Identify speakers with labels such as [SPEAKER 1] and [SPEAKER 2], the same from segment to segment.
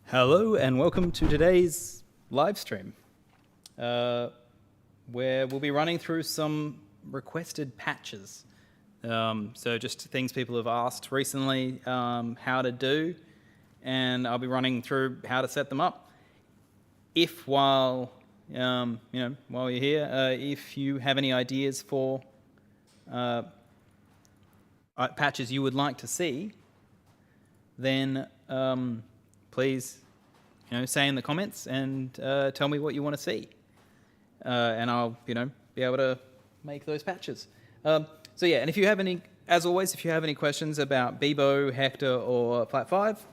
[SPEAKER 1] Hello and welcome to today's live stream, where we'll be running through some requested patches. So just things people have asked recently how to do, and I'll be running through how to set them up. If while you're here, if you have any ideas for patches you would like to see, then please, say in the comments and tell me what you want to see, and I'll, be able to make those patches. And if you have any, as always, if you have any questions about Beebo, Hector, or Flat 5,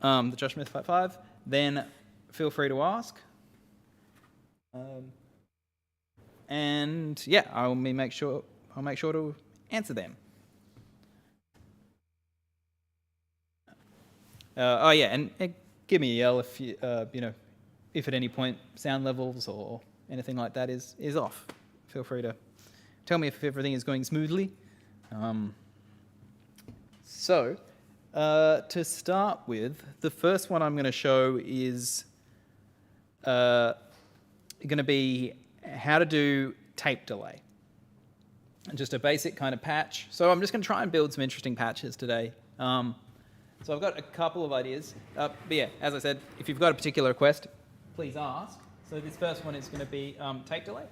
[SPEAKER 1] the Josh Smith Flat 5, then feel free to ask. I'll make sure to answer them. And give me a yell if you, if at any point sound levels or anything like that is off. Feel free to tell me if everything is going smoothly. To start with, the first one I'm going to show is going to be how to do tape delay. Just a basic kind of patch. So I'm just going to try and build some interesting patches today. So I've got a couple of ideas. As I said, if you've got a particular request, please ask. So this first one is going to be tape delay.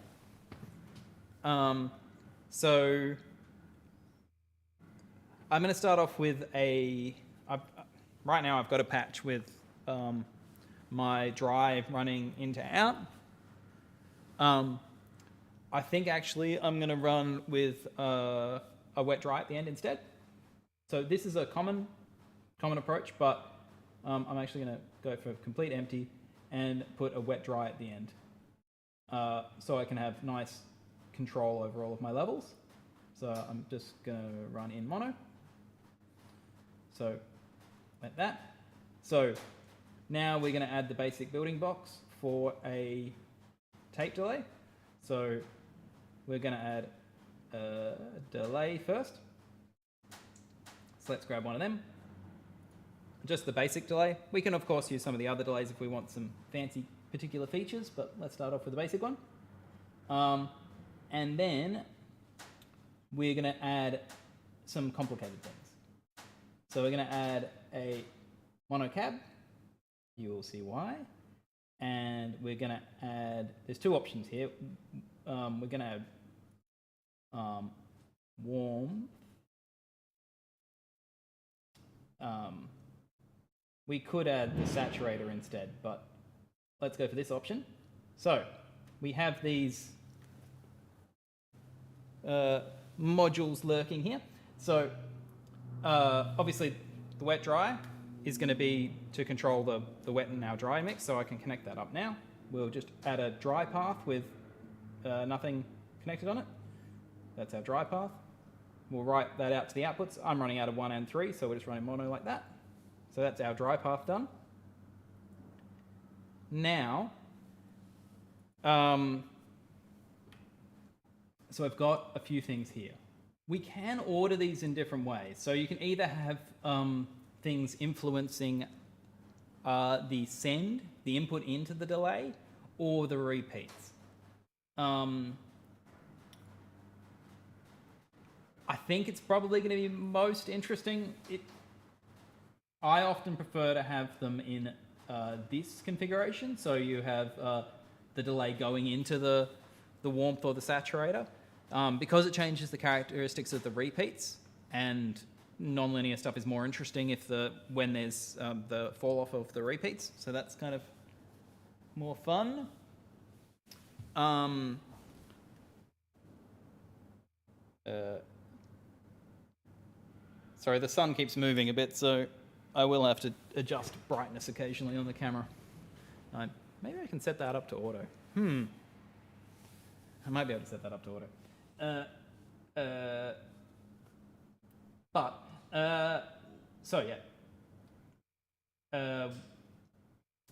[SPEAKER 1] So I'm going to start off with right now I've got a patch with my drive running into out. I think actually I'm going to run with a wet dry at the end instead. So this is a common approach, but I'm actually going to go for complete empty and put a wet dry at the end, so I can have nice control over all of my levels. So I'm just going to run in mono. So like that. So now we're going to add the basic building blocks for a tape delay. So we're going to add a delay first. So let's grab one of them. Just the basic delay. We can of course use some of the other delays if we want some fancy particular features, but let's start off with the basic one. And then we're going to add some complicated things. So we're going to add a mono cab. You will see why. And we're going to add, there's two options here. We're going to add warm. We could add the saturator instead, but let's go for this option. So we have these modules lurking here. So obviously the wet dry is going to be to control the wet and now dry mix, so I can connect that up now. We'll just add a dry path with nothing connected on it. That's our dry path. We'll write that out to the outputs. I'm running out of 1 and 3, so we're just running mono like that. So that's our dry path done. Now, so I've got a few things here. We can order these in different ways. So you can either have things influencing the send, the input into the delay, or the repeats. I think it's probably going to be most interesting. I often prefer to have them in this configuration. So you have the delay going into the warmth or the saturator, because it changes the characteristics of the repeats, and nonlinear stuff is more interesting when there's the fall off of the repeats. So that's kind of more fun. Sorry, the sun keeps moving a bit, so I will have to adjust brightness occasionally on the camera. Maybe I can set that up to auto. I might be able to set that up to auto.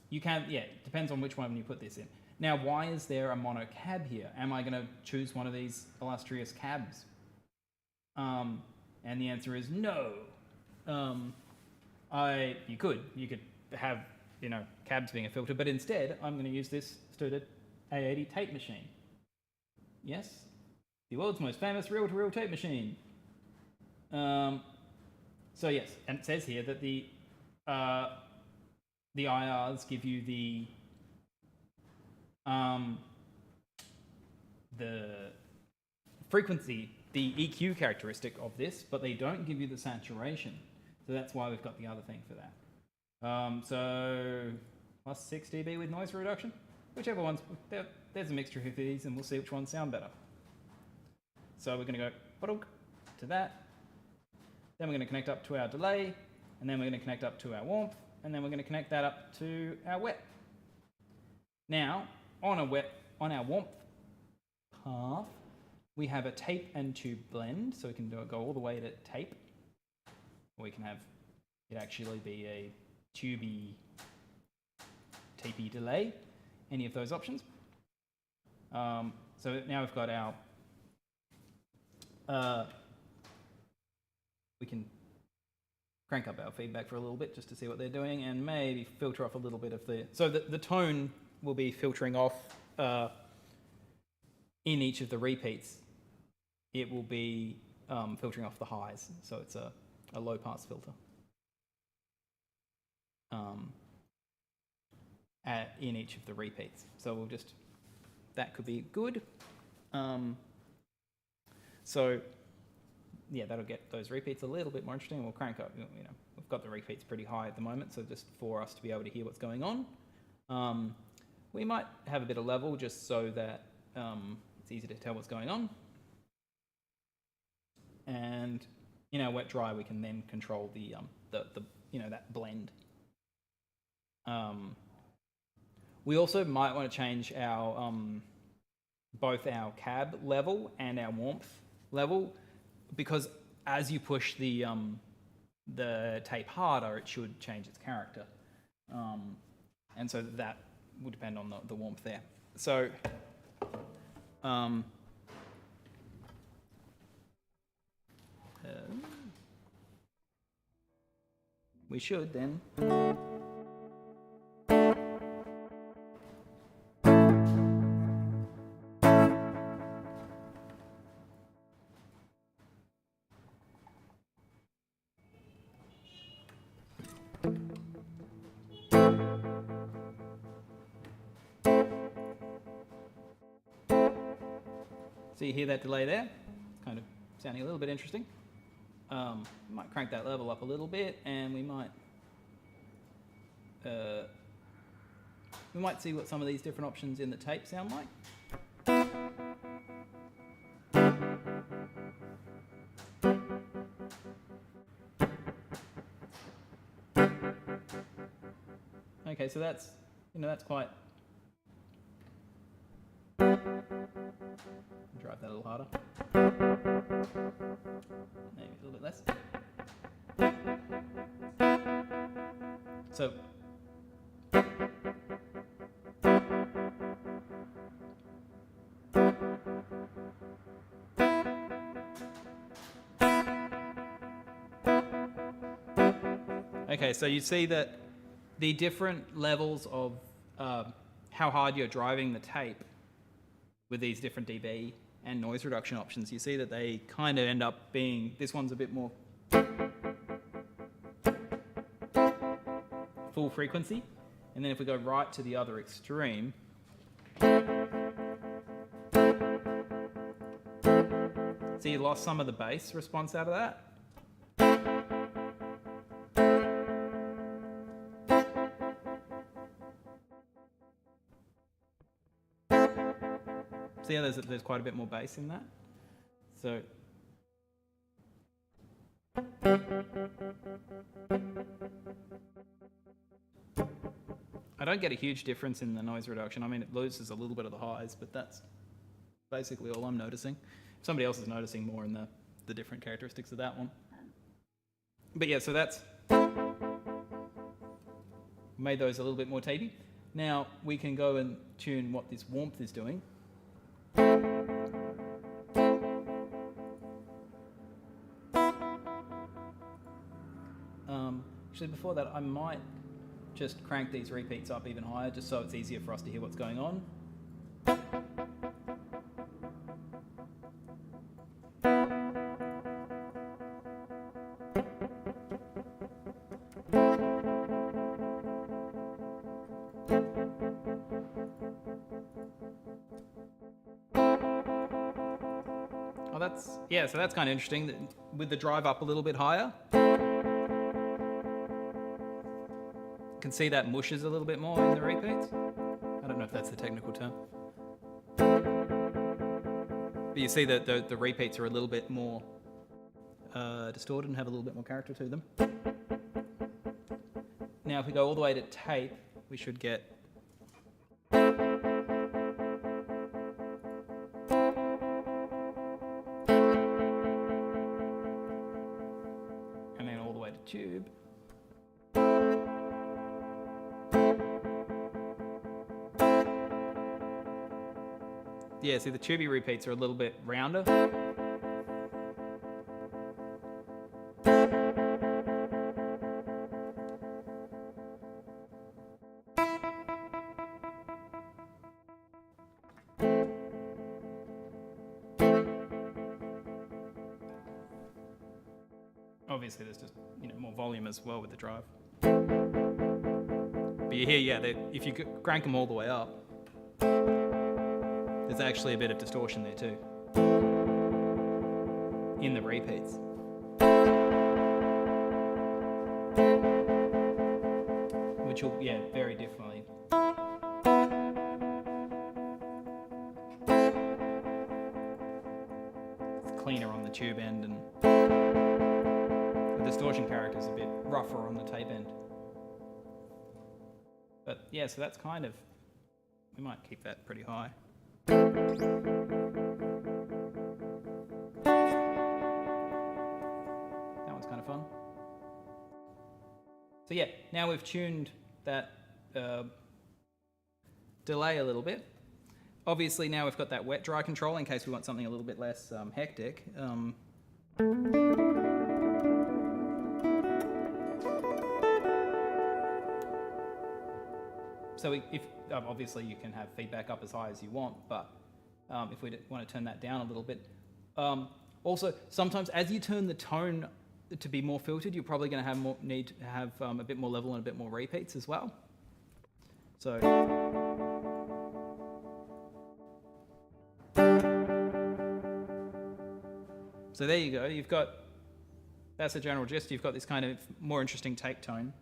[SPEAKER 1] You can, it depends on which one you put this in. Now, why is there a mono cab here? Am I going to choose one of these illustrious cabs? And the answer is no. You could have cabs being a filter, but instead I'm going to use this stupid A80 tape machine. Yes, the world's most famous reel-to-reel tape machine. So yes, and it says here that the IRs give you the frequency, the EQ characteristic of this, but they don't give you the saturation. So that's why we've got the other thing for that. So plus 6 dB with noise reduction, whichever one's, there's a mixture of these, and we'll see which ones sound better. So we're going to go to that, then we're going to connect up to our delay, and then we're going to connect up to our warmth, and then we're going to connect that up to our wet. Now, on our warmth path, we have a tape and tube blend, so we can go all the way to tape. Or we can have it actually be a tubey, tapey delay, any of those options. So now we've got our, we can crank up our feedback for a little bit just to see what they're doing, and maybe filter off a little bit of so the tone will be filtering off in each of the repeats. It will be filtering off the highs, so it's a low pass filter in each of the repeats. So we'll just, that could be good. So yeah, that'll get those repeats a little bit more interesting. We'll crank up, we've got the repeats pretty high at the moment, so just for us to be able to hear what's going on. We might have a bit of level just so that it's easy to tell what's going on. And in our wet dry, we can then control the that blend. We also might want to change our both our cab level and our warmth level, because as you push the tape harder, it should change its character, and so that will depend on the warmth there. So we should then so you hear that delay there? It's kind of sounding a little bit interesting. We might crank that level up a little bit, and we might see what some of these different options in the tape sound like. Okay, so that's that's quite. Drive that a little harder. Maybe a little bit less. So okay, so you see that the different levels of how hard you're driving the tape with these different dB and noise reduction options, you see that they kind of end up being, this one's a bit more full frequency, and then if we go right to the other extreme, see you lost some of the bass response out of that. See how there's quite a bit more bass in that? So I don't get a huge difference in the noise reduction. I mean, it loses a little bit of the highs, but that's basically all I'm noticing. Somebody else is noticing more in the different characteristics of that one. But yeah, so that's made those a little bit more tapey. Now we can go and tune what this warmth is doing. Actually, before that, I might just crank these repeats up even higher, just so it's easier for us to hear what's going on. So that's kind of interesting, that with the drive up a little bit higher, you can see that mushes a little bit more in the repeats. I don't know if that's the technical term. But you see that the repeats are a little bit more distorted and have a little bit more character to them. Now if we go all the way to tape, we should get tube. Yeah, see the tubey repeats are a little bit rounder. Obviously there's just more volume as well with the drive. But you hear, yeah, if you crank them all the way up, there's actually a bit of distortion there too in the repeats. Which will, vary differently. It's cleaner on the tube end, and distortion character is a bit rougher on the tape end. But yeah, so that's kind of, we might keep that pretty high. That one's kind of fun. So yeah, now we've tuned that delay a little bit. Obviously now we've got that wet dry control in case we want something a little bit less hectic. So if obviously you can have feedback up as high as you want, but if we want to turn that down a little bit. Also, sometimes as you turn the tone to be more filtered, you're probably going to need to have a bit more level and a bit more repeats as well. So there you go. That's the general gist. You've got this kind of more interesting take tone.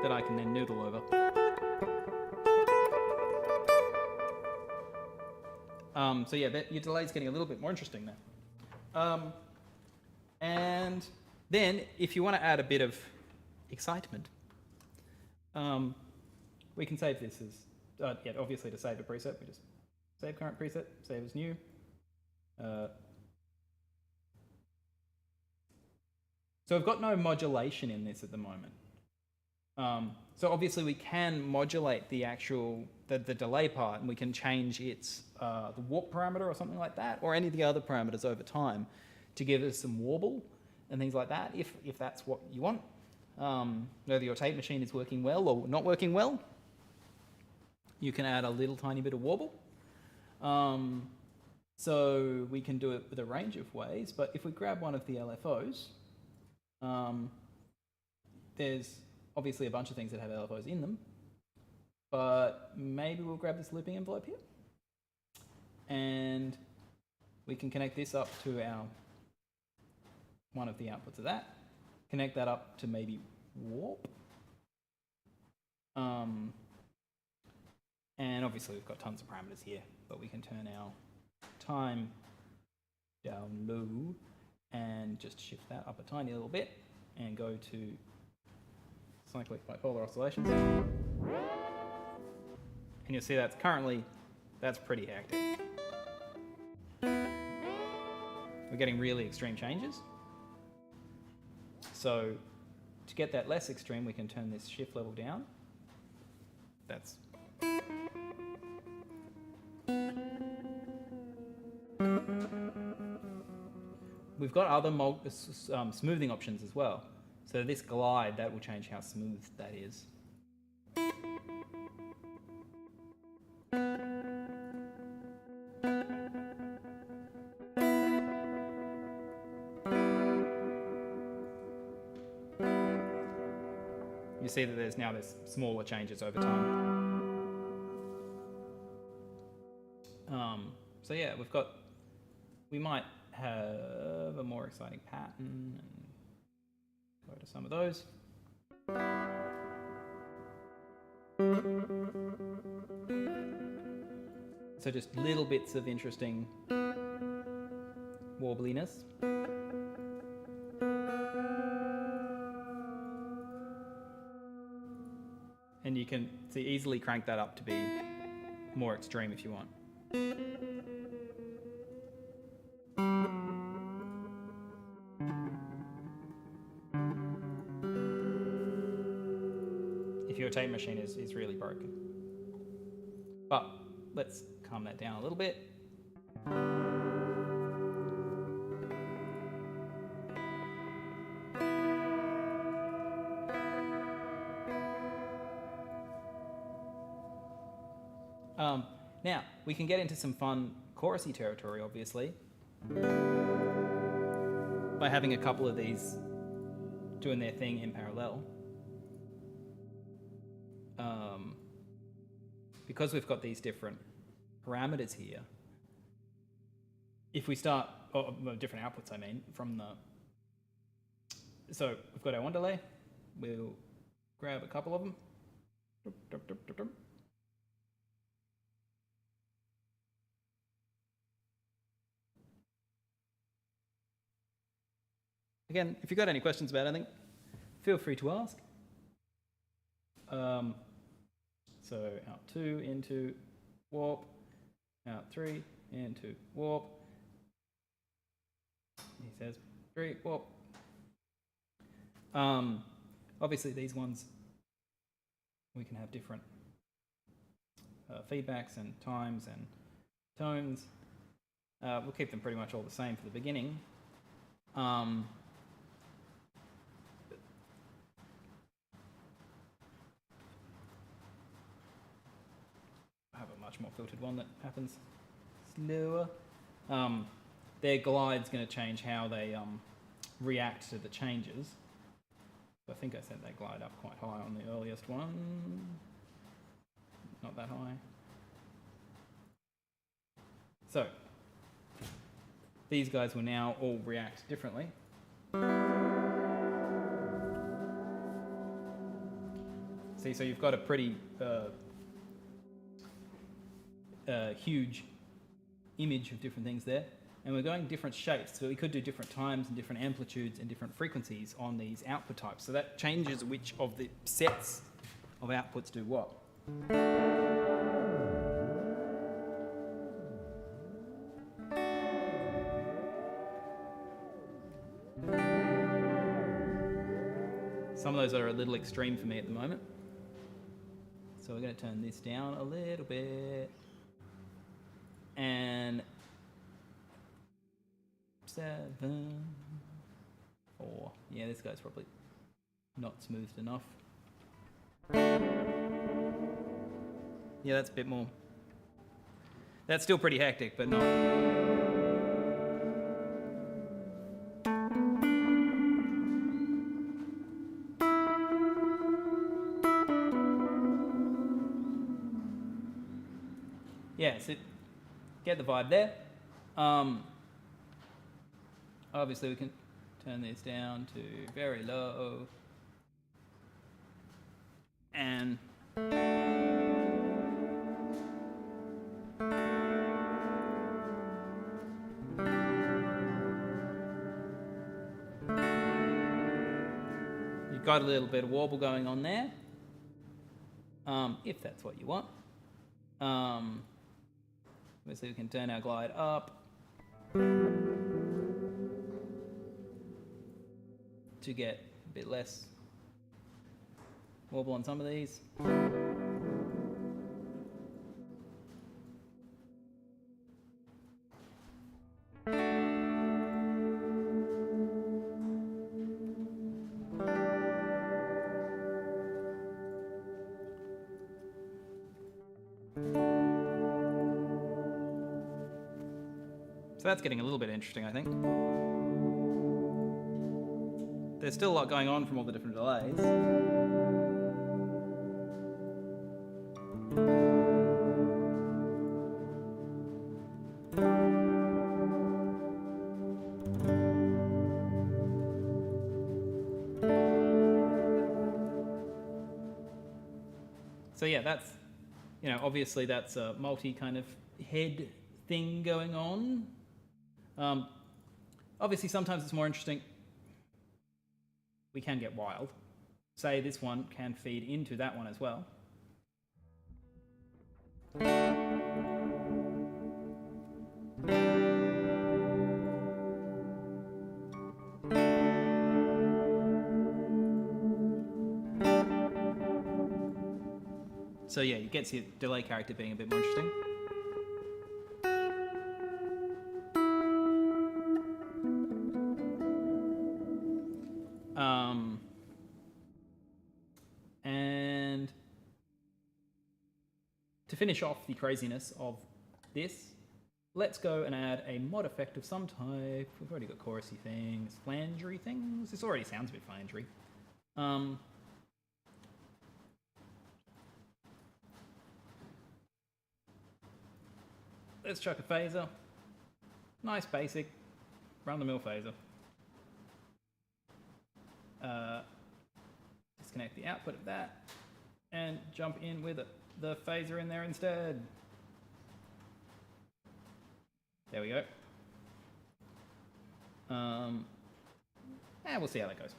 [SPEAKER 1] That I can then noodle over. So yeah, your delay's getting a little bit more interesting there. And then, if you want to add a bit of excitement, we can save this as, obviously to save a preset, we just save current preset, save as new. So we've got no modulation in this at the moment. So obviously we can modulate the delay part, and we can change its the warp parameter or something like that, or any of the other parameters over time to give us some warble and things like that, if that's what you want. Whether your tape machine is working well or not working well, you can add a little tiny bit of warble. So we can do it with a range of ways, but if we grab one of the LFOs, there's obviously a bunch of things that have LFOs in them, but maybe we'll grab this looping envelope here, and we can connect this up to one of the outputs of that, connect that up to maybe warp, and obviously we've got tons of parameters here, but we can turn our time down low and just shift that up a tiny little bit and go to cyclic bipolar oscillations. And you'll see that's pretty hectic. We're getting really extreme changes. So to get that less extreme, we can turn this shift level down. That's we've got other smoothing options as well. So this glide, that will change how smooth that is. You see that there's smaller changes over time. So yeah, we might have a more exciting pattern and go to some of those. So just little bits of interesting warbliness. And you can easily crank that up to be more extreme if you want. If your tape machine is really broken. But let's calm that down a little bit. Now, we can get into some fun chorusy territory, obviously, by having a couple of these doing their thing in parallel. Because we've got these different parameters here, if we start, different outputs I mean, so we've got our one delay, we'll grab a couple of them. Again, if you've got any questions about anything, feel free to ask. So out 2 into warp, out 3 into warp. He says 3 warp. Obviously these ones, we can have different feedbacks and times and tones. We'll keep them pretty much all the same for the beginning. More filtered one that happens slower. Their glide's going to change how they react to the changes. I think I set that glide up quite high on the earliest one. Not that high. So these guys will now all react differently. See, so you've got a pretty huge image of different things there, and we're going different shapes, so we could do different times and different amplitudes and different frequencies on these output types, so that changes which of the sets of outputs do what. Some of those are a little extreme for me at the moment, so we're going to turn this down a little bit. And 7, 4. Yeah, this guy's probably not smoothed enough. Yeah, that's a bit more. That's still pretty hectic, but not. Yeah, so get the vibe there. Obviously we can turn this down to very low. And you've got a little bit of warble going on there, if that's what you want. Obviously we can turn our glide up to get a bit less warble on some of these. So that's getting a little bit interesting, I think. There's still a lot going on from all the different delays. So yeah, that's, obviously that's a multi kind of head thing going on. Obviously sometimes it's more interesting. We can get wild. Say this one can feed into that one as well. So yeah, it gets your delay character being a bit more interesting. And to finish off the craziness of this, let's go and add a mod effect of some type. We've already got chorusy things, flangery things. This already sounds a bit flangery. Let's chuck a phaser. Nice basic run-the-mill phaser. Disconnect the output of that and jump in with the phaser in there instead. There we go. And we'll see how that goes.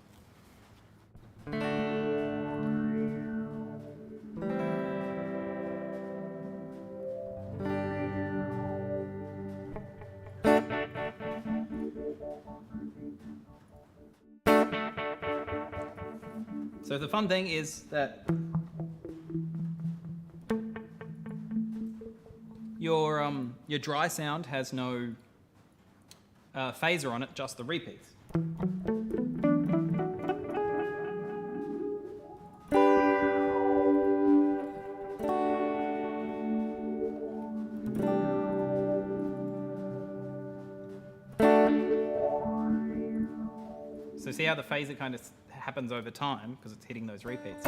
[SPEAKER 1] So the fun thing is that your dry sound has no phaser on it, just the repeats. So see how the phaser kind of happens over time because it's hitting those repeats.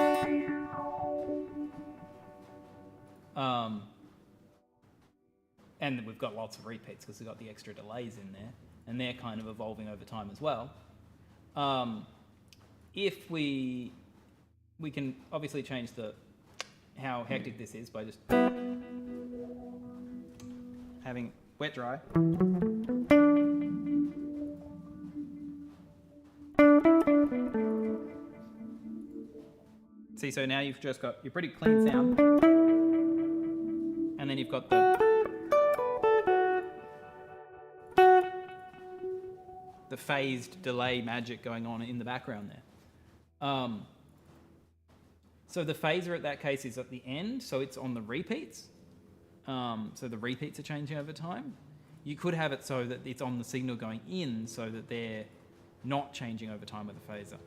[SPEAKER 1] And we've got lots of repeats because we've got the extra delays in there, and they're kind of evolving over time as well. If we can obviously change how hectic this is by just having wet dry. See, so now you've just got your pretty clean sound, and then you've got the phased delay magic going on in the background there. So the phaser at that case is at the end, so it's on the repeats. So the repeats are changing over time. You could have it so that it's on the signal going in, so that they're not changing over time with the phaser.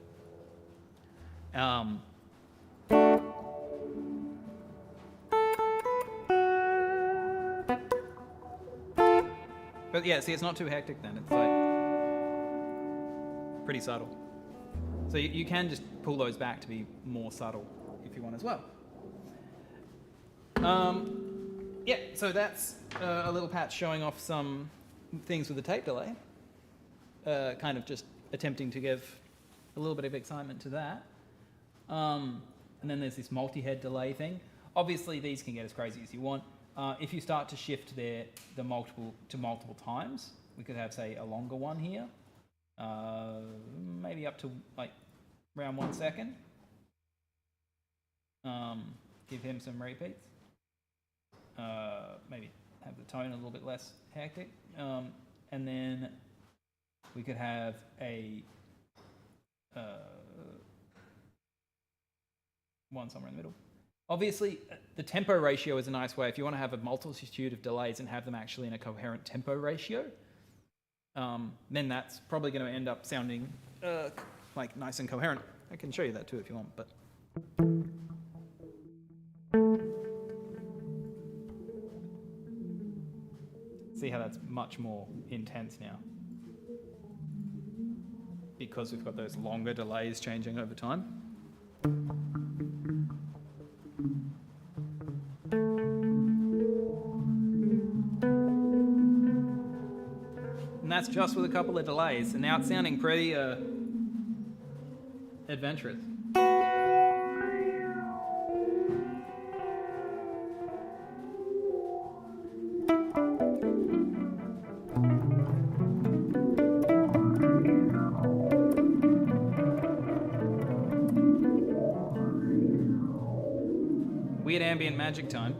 [SPEAKER 1] But yeah, see, it's not too hectic then. It's like pretty subtle. So you can just pull those back to be more subtle if you want as well. Yeah, so that's a little patch showing off some things with the tape delay. Kind of just attempting to give a little bit of excitement to that. And then there's this multi-head delay thing. Obviously, these can get as crazy as you want. If you start to shift the multiple to multiple times, we could have, say, a longer one here. Maybe up to like around 1 second. Give him some repeats. Maybe have the tone a little bit less hectic. And then we could have a one somewhere in the middle. Obviously, the tempo ratio is a nice way if you want to have a multitude of delays and have them actually in a coherent tempo ratio. Then that's probably going to end up sounding like nice and coherent. I can show you that too if you want, but. See how that's much more intense now, because we've got those longer delays changing over time. And that's just with a couple of delays, and now it's sounding pretty adventurous. Weird ambient magic time,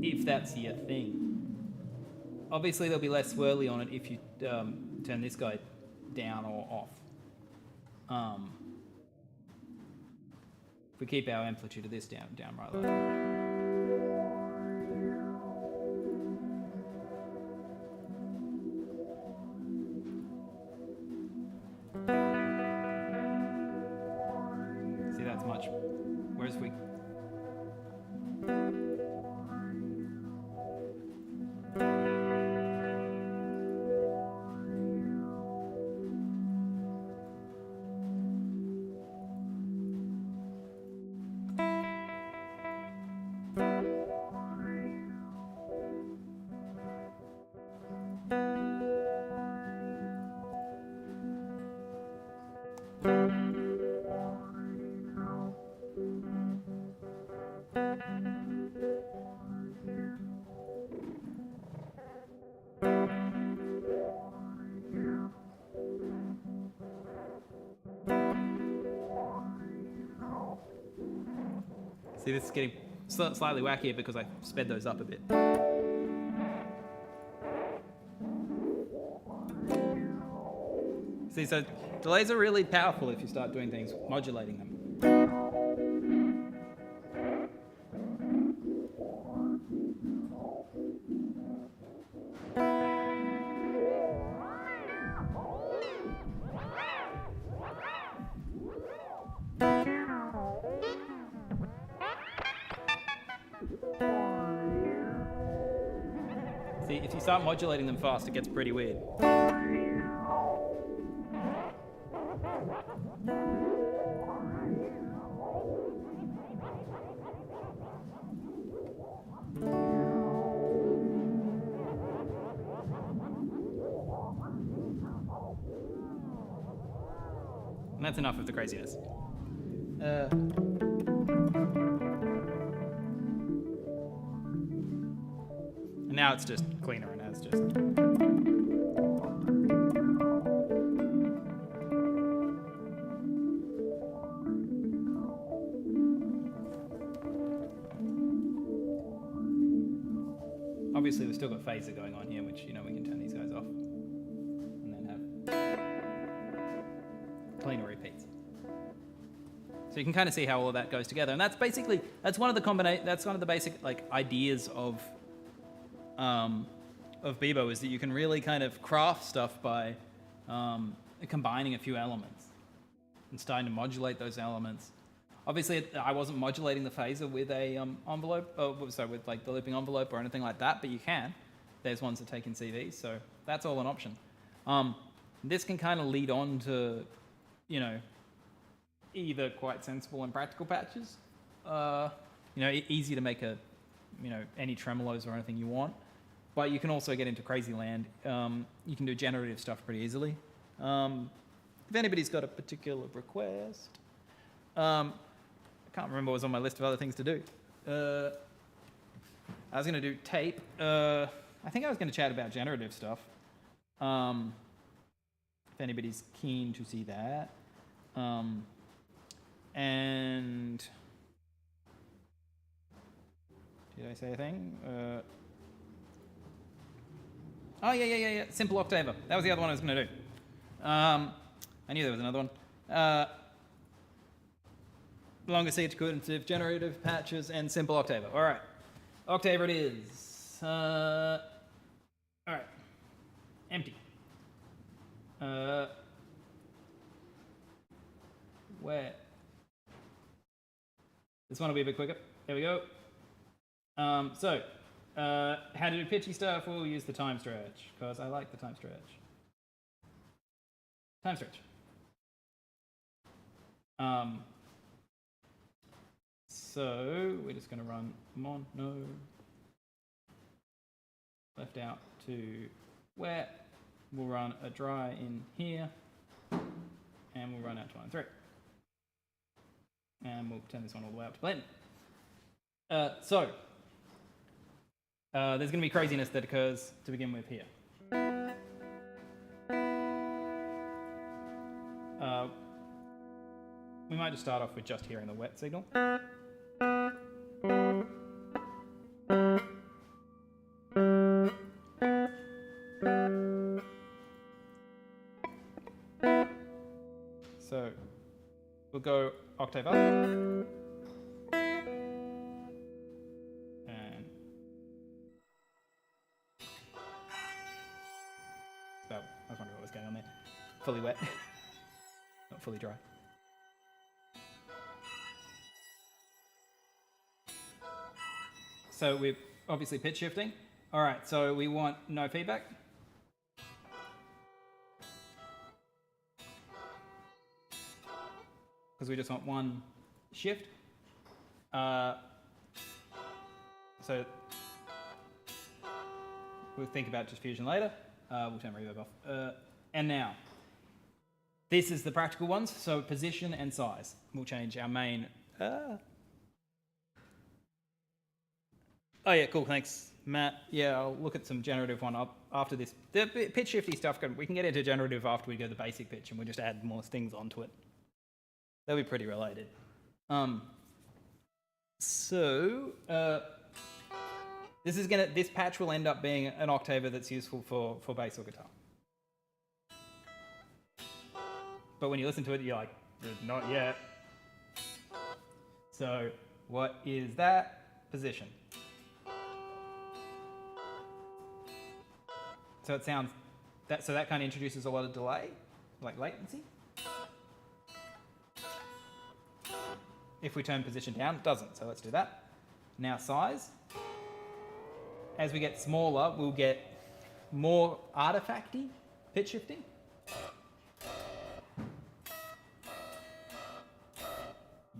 [SPEAKER 1] if that's your thing. Obviously there'll be less swirly on it if you turn this guy down or off. If we keep our amplitude of this down right like that. See, that's much. Whereas we see, this is getting slightly wackier because I sped those up a bit. See, so delays are really powerful if you start doing things, modulating them. See, if you start modulating them fast, it gets pretty weird. And that's enough of the craziness. And now it's just cleaner, and now it's just... Obviously, we've still got phaser going on here, which, you know, we can turn these guys off. And then have cleaner repeats. So you can kind of see how all of that goes together. And that's basically, that's one of the basic, like, ideas of Beebo, is that you can really kind of craft stuff by combining a few elements and starting to modulate those elements. Obviously, I wasn't modulating the phaser with a with like the looping envelope or anything like that, but you can. There's ones that take in CVs, so that's all an option. This can kind of lead on to, you know, either quite sensible and practical patches, you know, easy to make a, you know, any tremolos or anything you want, but you can also get into crazy land. You can do generative stuff pretty easily. If anybody's got a particular request, I can't remember what was on my list of other things to do. I was going to do tape. I think I was going to chat about generative stuff. If anybody's keen to see that. And did I say a thing? Oh, yeah. Simple octaver. That was the other one I was going to do. I knew there was another one. Longer sequentive, generative patches, and simple octaver. All right. Octaver it is. All right. Empty. Where? This one will be a bit quicker. There we go. So, How to do pitchy stuff? We'll use the time stretch, because I like the time stretch. Time stretch. So we're just going to run mono left out to wet. We'll run a dry in here, and we'll run out to line 3. And we'll turn this one all the way up to blend. There's going to be craziness that occurs to begin with here. We might just start off with just hearing the wet signal. So we'll go octave up. And I was wondering what was going on there. Fully wet, not fully dry. So we're obviously pitch shifting. All right, so we want no feedback. Because we just want one shift. So we'll think about just fusion later. We'll turn reverb off. And now, this is the practical ones. So position and size. We'll change our main. Oh yeah, cool, thanks, Matt. Yeah, I'll look at some generative one up after this. The pitch shifty stuff, we can get into generative after we go the basic pitch and we'll just add more things onto it. They'll be pretty related. This patch will end up being an octaver that's useful for bass or guitar. But when you listen to it, you're like, not yet. So what is that? Position. So it sounds, so that kind of introduces a lot of delay, like latency. If we turn position down, it doesn't, so let's do that. Now size. As we get smaller, we'll get more artifacty pitch shifting.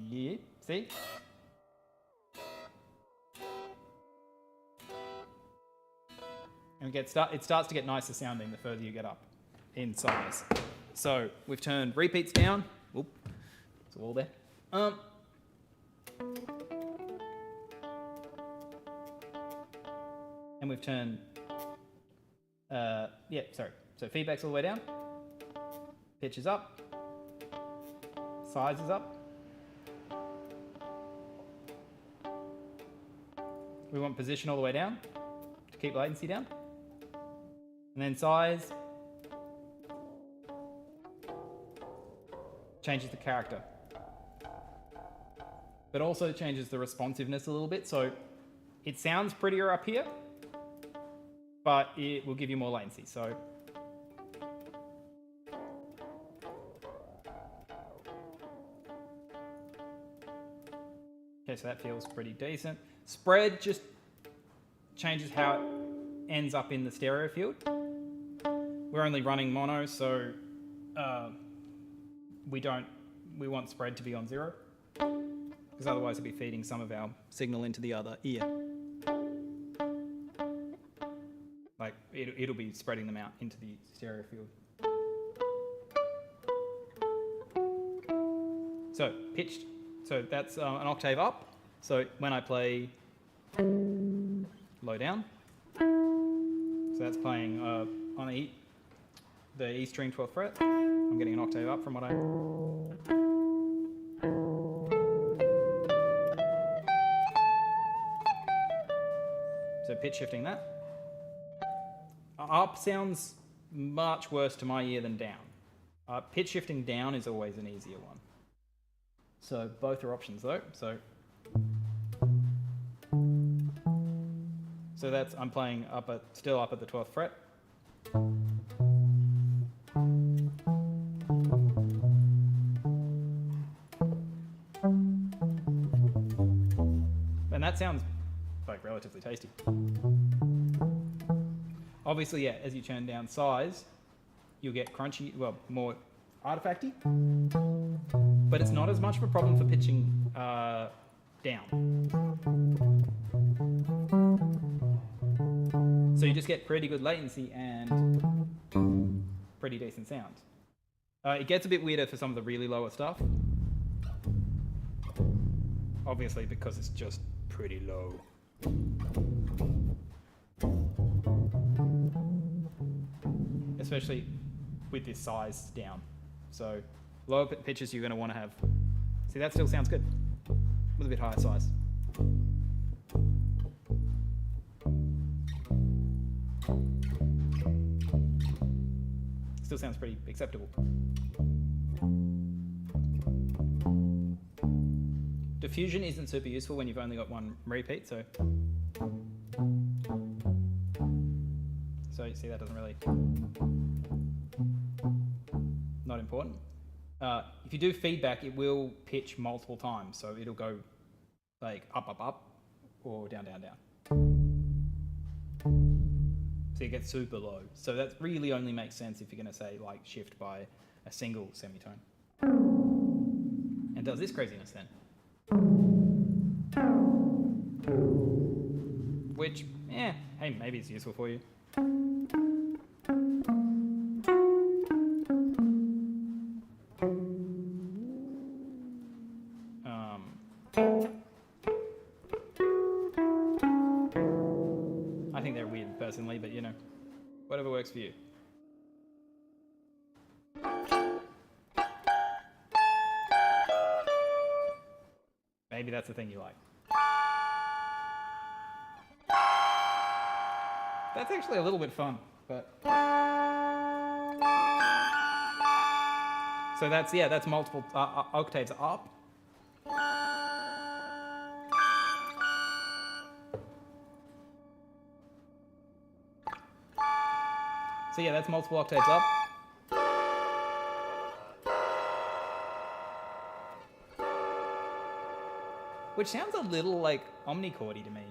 [SPEAKER 1] Yeah, see? And it starts to get nicer sounding the further you get up in size. So we've turned repeats down. Oop, there's a wall there. And we've turned, so feedback's all the way down. Pitch is up. Size is up. We want position all the way down to keep latency down. And then size changes the character, but also changes the responsiveness a little bit. So it sounds prettier up here, but it will give you more latency. So okay, so that feels pretty decent. Spread just changes how it ends up in the stereo field. We're only running mono, so we want spread to be on 0, because otherwise it'll be feeding some of our signal into the other ear. Like it'll be spreading them out into the stereo field. So pitched, so that's an octave up. So when I play low down, so that's playing on the E string 12th fret. I'm getting an octave up from what I. So pitch shifting that. Up sounds much worse to my ear than down. Pitch shifting down is always an easier one. So both are options though. So that's, I'm playing still up at the 12th fret. And that sounds like relatively tasty. Obviously, yeah, as you turn down size, you'll get crunchy, well, more artifacty, but it's not as much of a problem for pitching down. So you just get pretty good latency and pretty decent sound. It gets a bit weirder for some of the really lower stuff. Obviously, because it's just pretty low. Especially with this size down. So lower pitches you're going to want to have. See, that still sounds good with a bit higher size. Still sounds pretty acceptable. Diffusion isn't super useful when you've only got one repeat, so you see that doesn't really, not important. If you do feedback, it will pitch multiple times, so it'll go like up, or down. So you get super low. So that really only makes sense if you're going to say like shift by a single semitone. And does this craziness then. Which, hey, maybe it's useful for you. I think they're weird personally, but you know, whatever works for you. Maybe that's the thing you like. That's actually a little bit fun, but... So that's multiple octaves up. So yeah, that's multiple octaves up. Which sounds a little like omnichordy to me.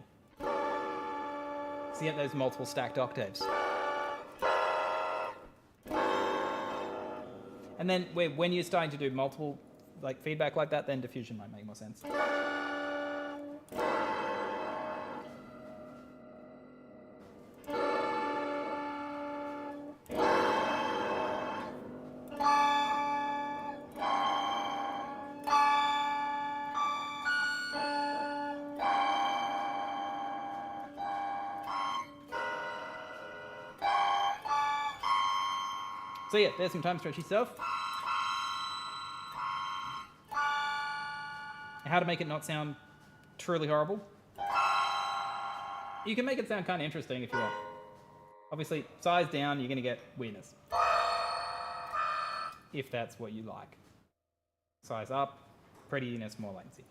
[SPEAKER 1] So yeah, those multiple stacked octaves. And then when you're starting to do multiple like feedback like that, then diffusion might make more sense. So yeah, there's some time stretchy stuff. How to make it not sound truly horrible. You can make it sound kind of interesting if you want. Obviously, size down, you're going to get weirdness. If that's what you like. Size up, prettiness, more latency.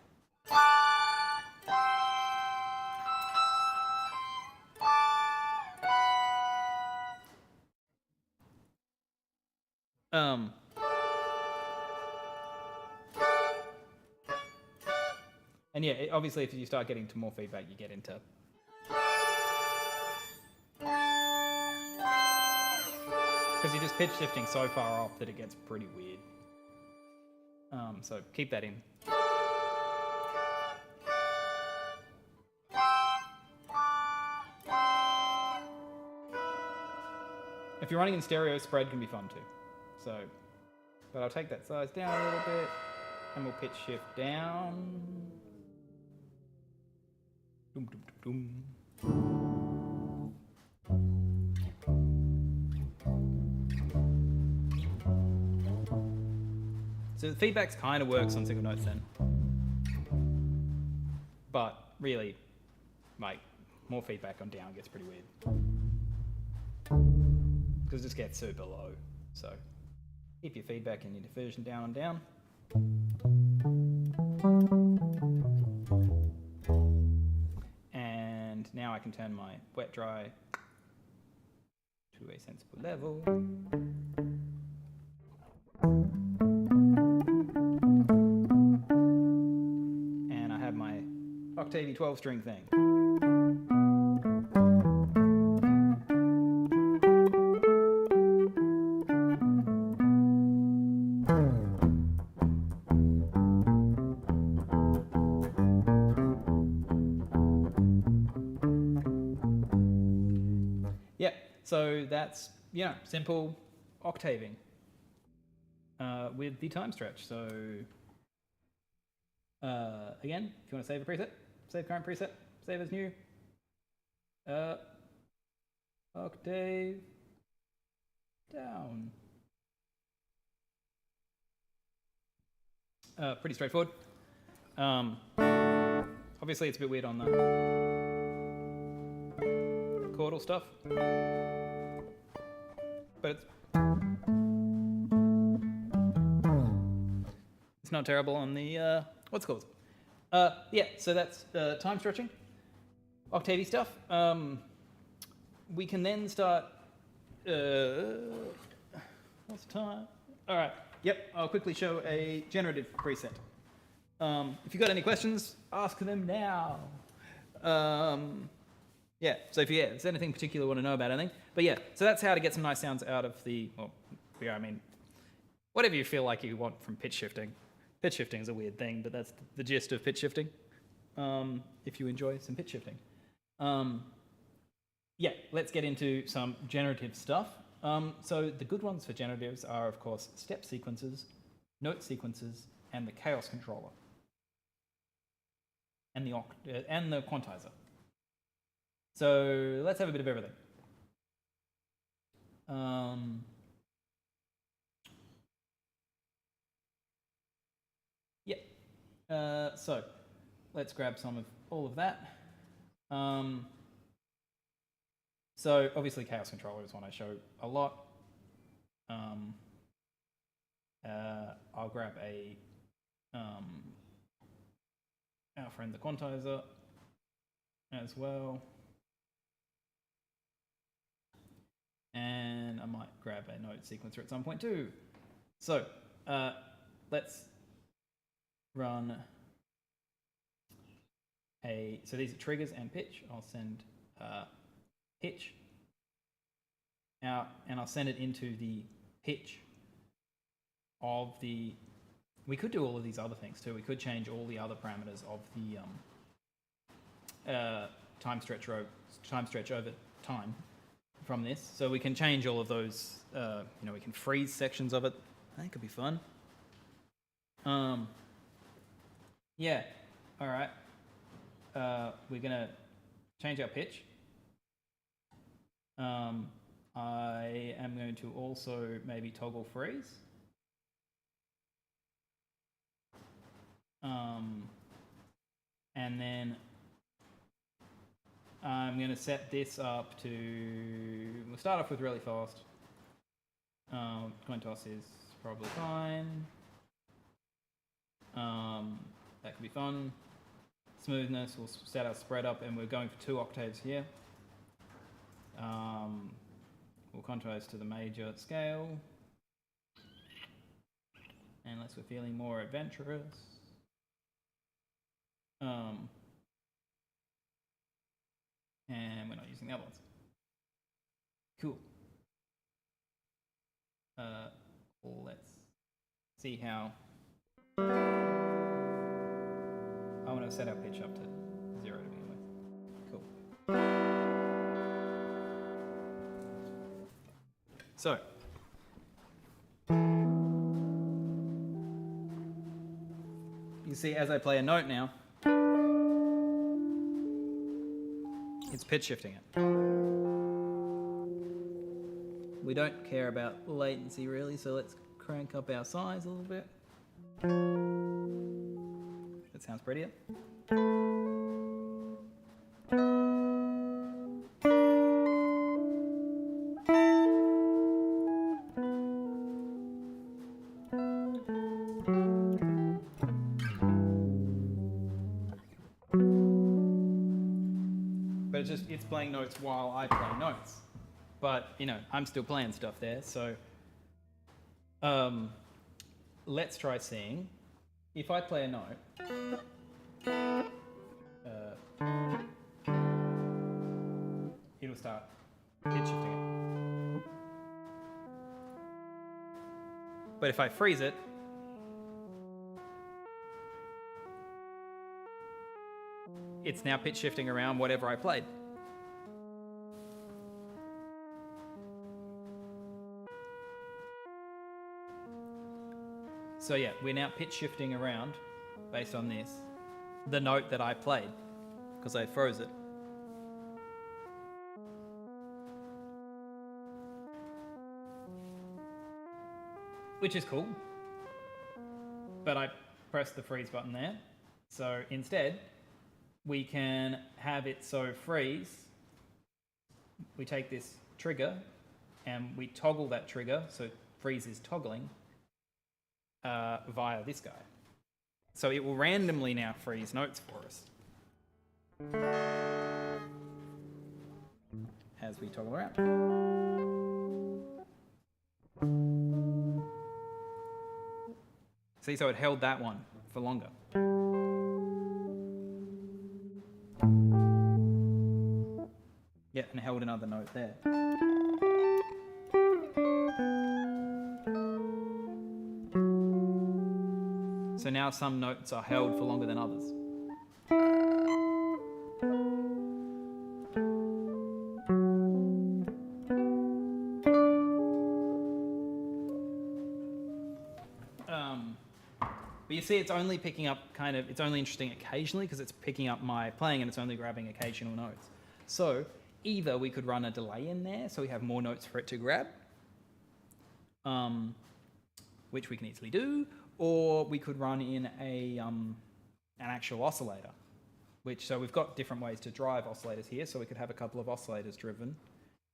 [SPEAKER 1] And yeah, obviously if you start getting to more feedback, you get into... Because you're just pitch shifting so far off that it gets pretty weird. So keep that in. If you're running in stereo, spread can be fun too. So, but I'll take that size down a little bit, and we'll pitch shift down. Dum, dum, dum, So the feedbacks kind of works on single notes then. But really, like, more feedback on down gets pretty weird. Because it just gets super low. So keep your feedback and your diffusion down and down. And now I can turn my wet dry to a sensible level. And I have my octavey 12 string thing. so that's, simple octaving with the time stretch. So again, if you want to save a preset, save current preset, save as new, octave down. Pretty straightforward. Obviously, it's a bit weird on the chordal stuff, but it's not terrible on the what's it called? Yeah, so that's time stretching, octavey stuff. We can then start. What's the time? All right. Yep. I'll quickly show a generative preset. If you've got any questions, ask them now. Yeah, so if there's anything particular you want to know about anything. But yeah, so that's how to get some nice sounds out of the, whatever you feel like you want from pitch shifting. Pitch shifting is a weird thing, but that's the gist of pitch shifting, if you enjoy some pitch shifting. Yeah, let's get into some generative stuff. So the good ones for generatives are, of course, step sequences, note sequences, and the chaos controller. And the quantizer. So let's have a bit of everything. So let's grab some of all of that. So obviously chaos controller is one I show a lot. I'll grab our friend the quantizer as well. And I might grab a note sequencer at some point too. So let's run so these are triggers and pitch. I'll send pitch out and I'll send it into the pitch of the, we could do all of these other things too. We could change all the other parameters of the time stretch over time from this. So we can change all of those, we can freeze sections of it. I think it could be fun. Yeah, all right. We're gonna change our pitch. I am going to also maybe toggle freeze. And then I'm going to set this up to, we'll start off with really fast. Coin toss is probably fine. That could be fun. Smoothness, we'll set our spread up and we're going for 2 octaves here. We'll quantize to the major scale. Unless we're feeling more adventurous. And we're not using the other ones. Cool. Let's see how. I want to set our pitch up to 0 to begin with. Cool. So. You see, as I play a note now, it's pitch shifting it. We don't care about latency really, so let's crank up our size a little bit. That sounds prettier. But it's playing notes while I play notes. But, I'm still playing stuff there, so let's try seeing if I play a note. It'll start pitch shifting it. But if I freeze it, it's now pitch shifting around whatever I played. So yeah, we're now pitch shifting around based on this, the note that I played, because I froze it. Which is cool. But I pressed the freeze button there. So instead, we can have it so freeze. We take this trigger and we toggle that trigger, so freeze is toggling, via this guy. So it will randomly now freeze notes for us as we toggle around. See, so it held that one for longer. Yeah, and held another note there. So now some notes are held for longer than others. But you see it's only picking up it's only interesting occasionally because it's picking up my playing and it's only grabbing occasional notes. So either we could run a delay in there so we have more notes for it to grab, which we can easily do, or we could run in an actual oscillator, so we've got different ways to drive oscillators here. So we could have a couple of oscillators driven,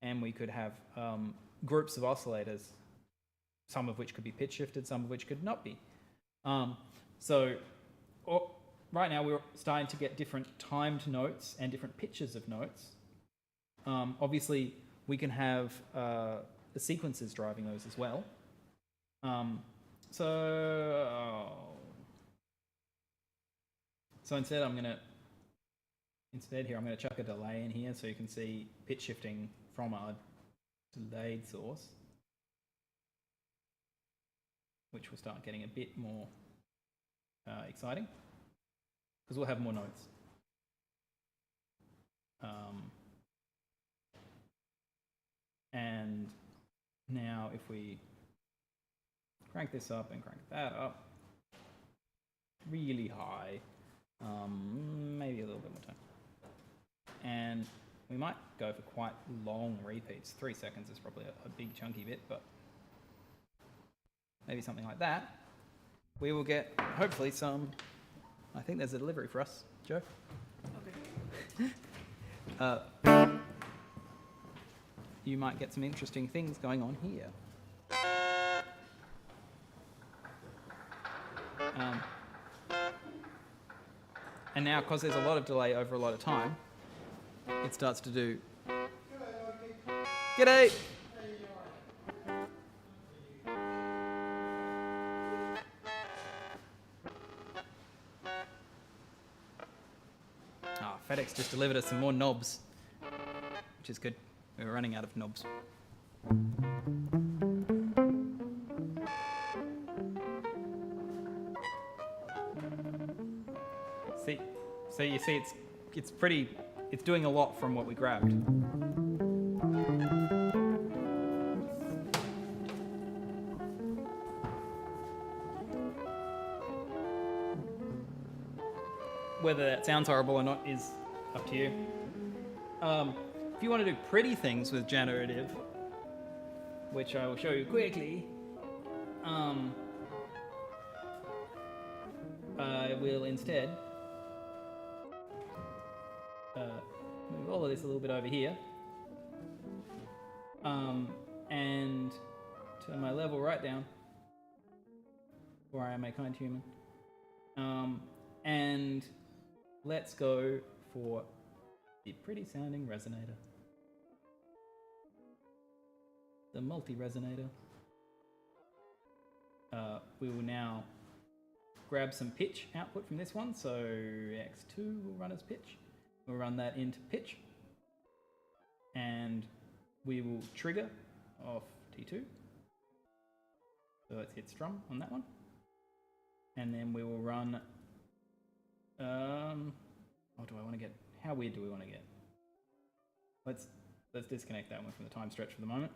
[SPEAKER 1] and we could have groups of oscillators, some of which could be pitch shifted, some of which could not be. Right now we're starting to get different timed notes and different pitches of notes. Obviously, we can have the sequences driving those as well. So instead, I'm going to chuck a delay in here so you can see pitch shifting from our delayed source, which will start getting a bit more exciting because we'll have more notes. And now if we crank this up and crank that up really high, maybe a little bit more time. And we might go for quite long repeats. 3 seconds is probably a big chunky bit, but maybe something like that. We will get, hopefully, I think there's a delivery for us. Joe? Okay. You might get some interesting things going on here. And now, because there's a lot of delay over a lot of time, it starts to do... G'day! FedEx just delivered us some more knobs, which is good. We were running out of knobs. So you see it's doing a lot from what we grabbed. Whether that sounds horrible or not is up to you. If you want to do pretty things with generative, which I will show you quickly, I will instead move all of this a little bit over here, and turn my level right down, where I am a kind human, and let's go for the pretty sounding resonator. The multi-resonator. We will now grab some pitch output from this one, so X2 will run as pitch. We'll run that into pitch, and we will trigger off T2. So let's hit strum on that one, and then we will run. What do I want to get? How weird do we want to get? Let's disconnect that one from the time stretch for the moment.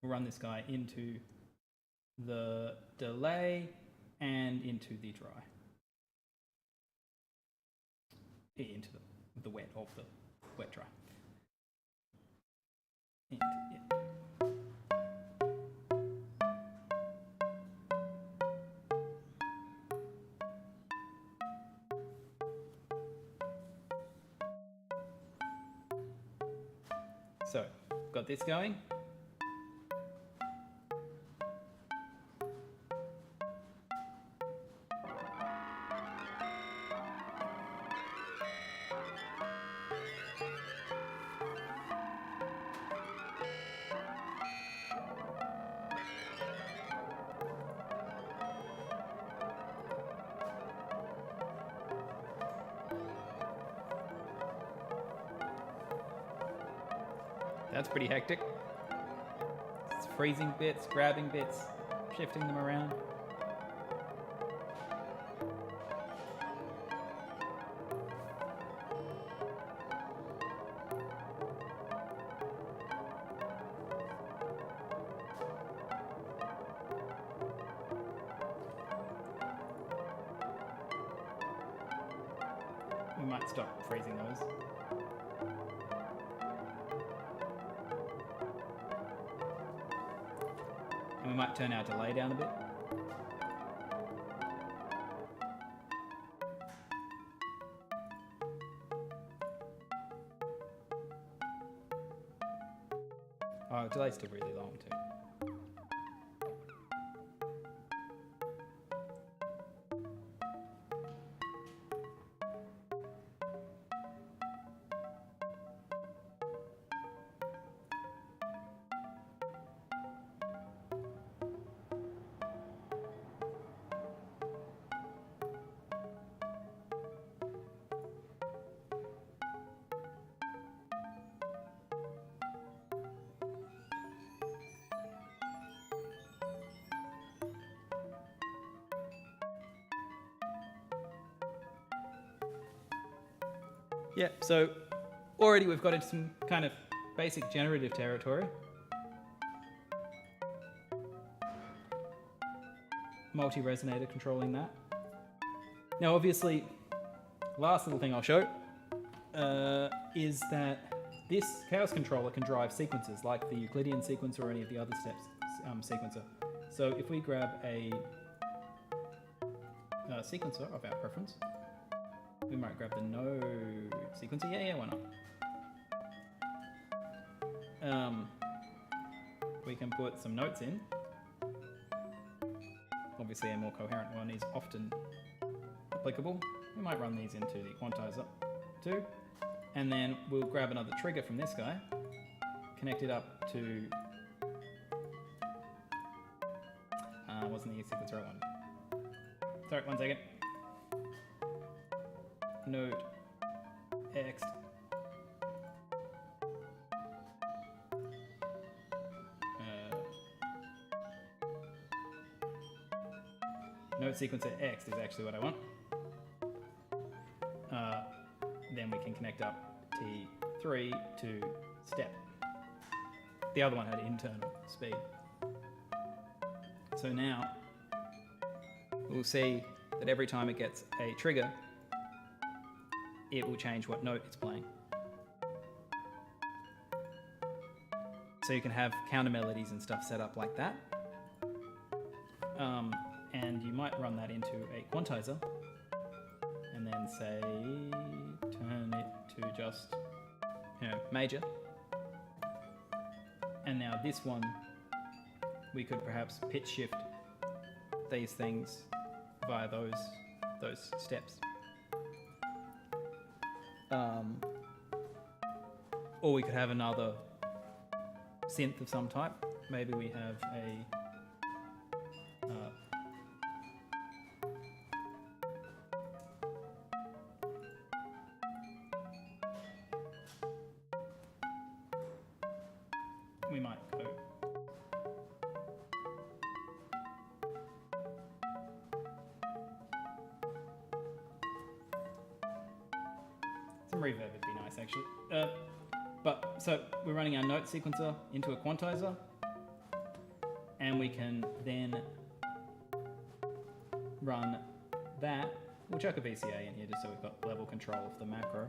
[SPEAKER 1] we'll run this guy into the delay and into the dry. Into the wet of the wet dry. And, yeah. So, got this going. That's pretty hectic. It's freezing bits, grabbing bits, shifting them around. We might stop freezing those. And we might turn our delay down a bit. Oh, delay's still really long too. Yeah, so already we've got into some kind of basic generative territory. Multi-resonator controlling that. Now obviously, last little thing I'll show is that this chaos controller can drive sequences like the Euclidean sequencer or any of the other steps sequencer. So if we grab a sequencer of our preference, we might grab the node sequencer. Yeah, why not? We can put some notes in. Obviously, a more coherent one is often applicable. We might run these into the quantizer too. And then we'll grab another trigger from this guy, connect it up to... wasn't the sequencer one. Sorry, 1 second. Node X. Node sequencer X is actually what I want. Then we can connect up T3 to step. The other one had internal speed. So now we'll see that every time it gets a trigger, it will change what note it's playing. So you can have counter melodies and stuff set up like that. And you might run that into a quantizer and then say, turn it to just, major. And now this one, we could perhaps pitch shift these things via those steps. Or we could have another synth of some type. Maybe we have a we might go some reverb would be nice actually. So we're running our note sequencer into a quantizer. And we can then run that. We'll chuck a VCA in here just so we've got level control of the macro.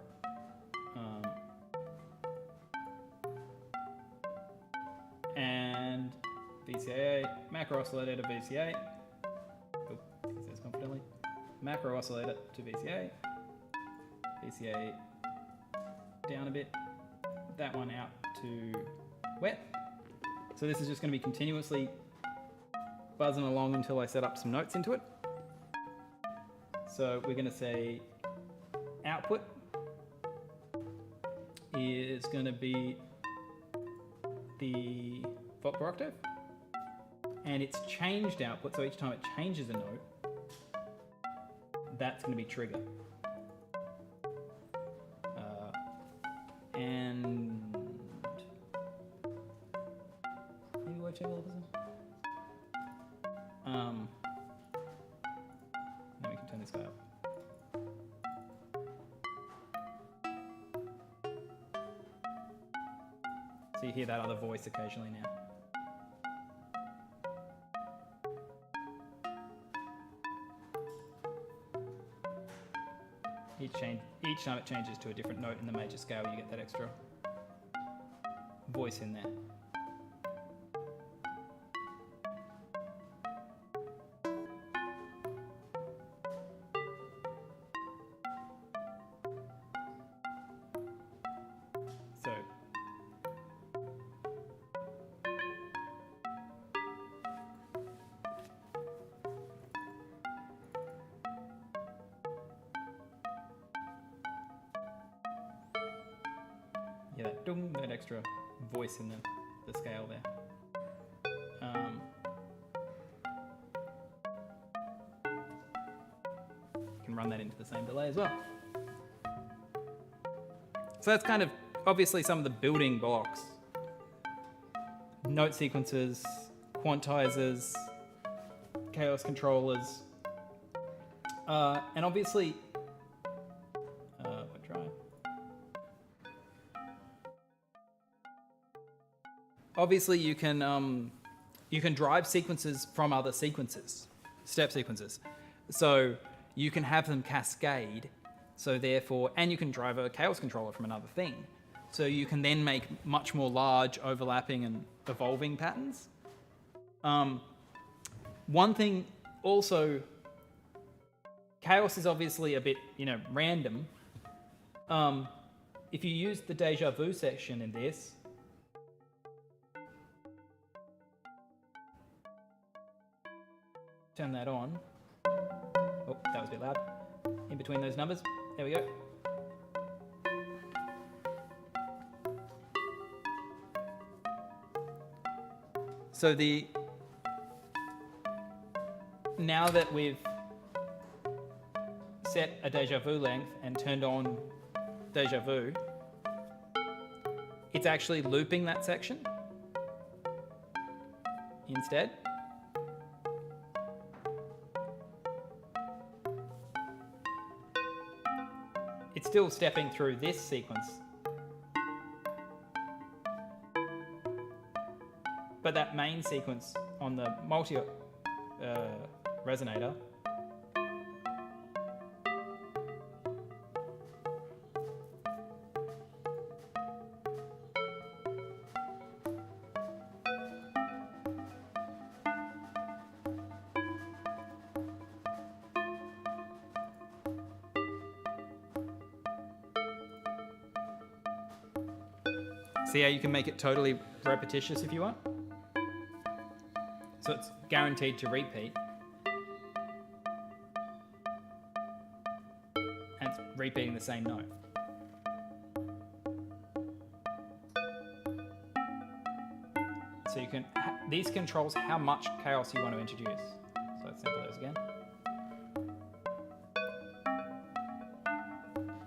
[SPEAKER 1] And VCA, macro oscillator to VCA. Oh, he says confidently. Macro oscillator to VCA. VCA down a bit. That one out to wet. So this is just going to be continuously buzzing along until I set up some notes into it. So we're going to say output is going to be the volt per octave, and it's changed output, so each time it changes a note, that's going to be trigger. And maybe we'll check all of this. Now we can turn this guy up. So you hear that other voice occasionally now. Each time it changes to a different note in the major scale, you get that extra voice in there. So yeah, that dung, that extra voice in the scale there. You can run that into the same delay as well. So that's kind of obviously some of the building blocks. Note sequencers, quantizers, chaos controllers, and obviously obviously you can drive sequences from other sequences, step sequences. So you can have them cascade. So therefore, and you can drive a chaos controller from another thing. So you can then make much more large overlapping and evolving patterns. One thing also, chaos is obviously a bit, random. If you use the deja vu section in this, turn that on. Oh, that was a bit loud. In between those numbers. There we go. So now that we've set a deja vu length and turned on deja vu, it's actually looping that section instead. It's still stepping through this sequence, but that main sequence on the multi resonator see how you can make it totally repetitious if you want? So it's guaranteed to repeat. And it's repeating the same note. So you can, these controls how much chaos you want to introduce. So let's sample those again.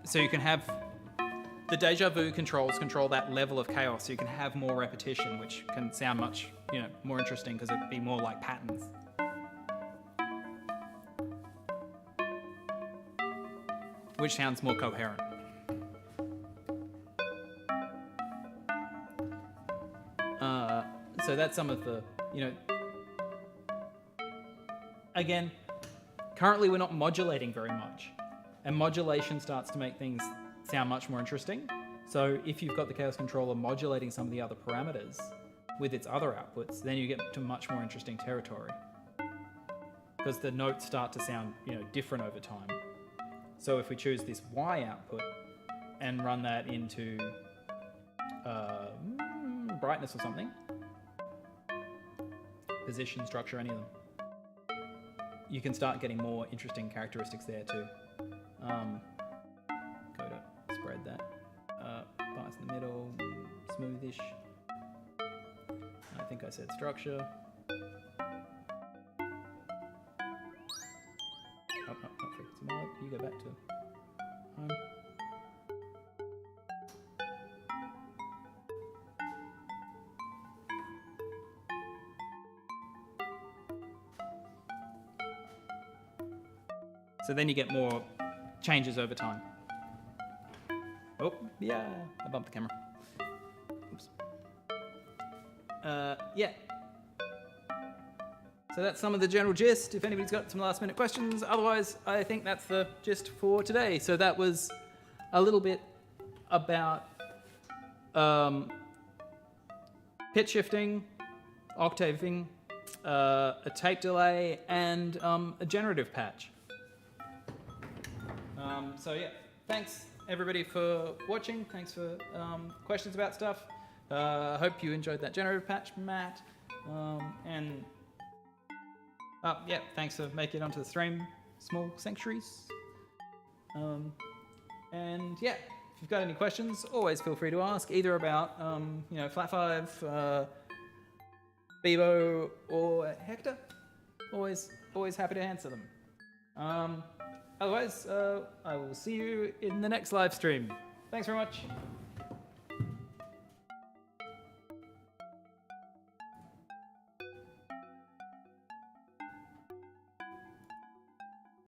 [SPEAKER 1] So you can have the deja vu controls control that level of chaos, so you can have more repetition, which can sound much, more interesting because it'd be more like patterns. Which sounds more coherent. So that's some of the, again, currently we're not modulating very much. And modulation starts to make things sound much more interesting. So if you've got the Chaos Controller modulating some of the other parameters with its other outputs, then you get to much more interesting territory. Because the notes start to sound, different over time. So if we choose this Y output and run that into brightness or something, position, structure, any of them, you can start getting more interesting characteristics there too. Go to spread that. Bias in the middle, smoothish. I think I said structure. Not frequency mode. You go back to home. So then you get more changes over time. Oh, yeah, I bumped the camera. Oops. Yeah. So that's some of the general gist, if anybody's got some last minute questions. Otherwise, I think that's the gist for today. So that was a little bit about pitch shifting, octaving, a tape delay, and a generative patch. So yeah, thanks everybody for watching. Thanks for questions about stuff. I hope you enjoyed that generative patch, Matt. Yeah, thanks for making it onto the stream, Small Sanctuaries. And yeah, if you've got any questions, always feel free to ask, either about Flat 5, Beebo, or Hector. Always happy to answer them. Otherwise, I will see you in the next live stream. Thanks very much.